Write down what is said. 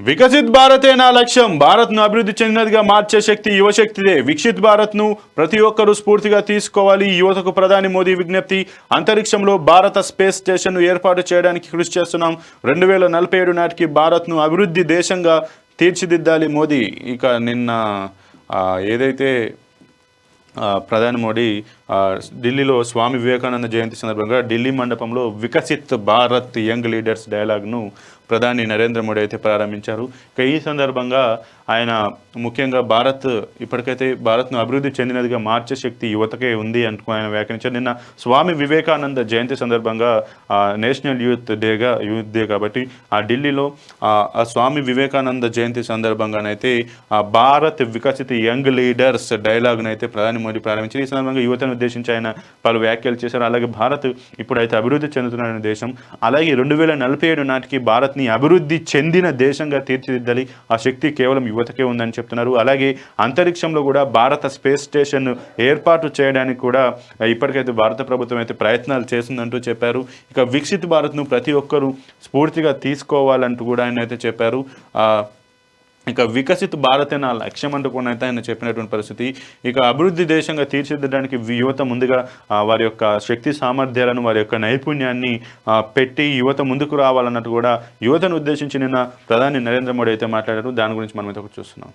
వికసిత్ భారతే నా లక్ష్యం. భారత్ను అభివృద్ధి చెందినదిగా మార్చే శక్తి యువశక్తిదే. వికసిత్ భారత్ను ప్రతి ఒక్కరూ స్ఫూర్తిగా తీసుకోవాలి. యువతకు ప్రధాని మోదీ విజ్ఞప్తి. అంతరిక్షంలో భారత స్పేస్ స్టేషన్ను ఏర్పాటు చేయడానికి కృషి చేస్తున్నాం. 2047 నాటికి భారత్ను అభివృద్ధి దేశంగా తీర్చిదిద్దాలి మోదీ. ఇక నిన్న ఏదైతే ప్రధాని మోడీ ఢిల్లీలో స్వామి వివేకానంద జయంతి సందర్భంగా ఢిల్లీ మండపంలో వికసిత్ భారత్ యంగ్ లీడర్స్ డైలాగ్ను ప్రధాని నరేంద్ర మోడీ అయితే ప్రారంభించారు. ఇక ఈ సందర్భంగా ఆయన ముఖ్యంగా ఇప్పటికైతే భారత్ను అభివృద్ధి చెందినదిగా మార్చే శక్తి యువతకే ఉంది అంటూ ఆయన వ్యాఖ్యానించారు. నిన్న స్వామి వివేకానంద జయంతి సందర్భంగా నేషనల్ యూత్ డే కాబట్టి ఆ ఢిల్లీలో ఆ స్వామి వివేకానంద జయంతి సందర్భంగానైతే భారత్ వికసిత్ యంగ్ లీడర్స్ డైలాగ్ను అయితే ప్రధాని మోడీ ప్రారంభించారు. ఈ సందర్భంగా యువతను ఉద్దేశించి ఆయన పలు వ్యాఖ్యలు చేశారు. అలాగే భారత్ ఇప్పుడైతే అభివృద్ధి చెందుతున్న దేశం, అలాగే 2047 నాటికి భారత్ని అభివృద్ధి చెందిన దేశంగా తీర్చిదిద్దాలి. ఆ శక్తి కేవలం యువతకే ఉందని చెప్తున్నారు. అలాగే అంతరిక్షంలో కూడా భారత స్పేస్ స్టేషన్ ఏర్పాటు చేయడానికి కూడా ఇప్పటికైతే భారత ప్రభుత్వం అయితే ప్రయత్నాలు చేస్తుందంటూ చెప్పారు. ఇక వికసిత్ భారత్ను ప్రతి ఒక్కరూ స్ఫూర్తిగా తీసుకోవాలంటూ కూడా ఆయన అయితే చెప్పారు. ఇక వికసిత్ భారతే నా లక్ష్యం అంటూ కూడా అయితే ఆయన చెప్పినటువంటి పరిస్థితి. ఇక అభివృద్ధి దేశంగా తీర్చిదిద్దడానికి యువత ముందుగా వారి యొక్క శక్తి సామర్థ్యాలను, వారి యొక్క నైపుణ్యాన్ని పెట్టి యువత ముందుకు రావాలన్నట్టు కూడా యువతను ఉద్దేశించి నిన్న ప్రధాని నరేంద్ర మోడీ అయితే మాట్లాడారు. దాని గురించి మనం అయితే చూస్తున్నాం.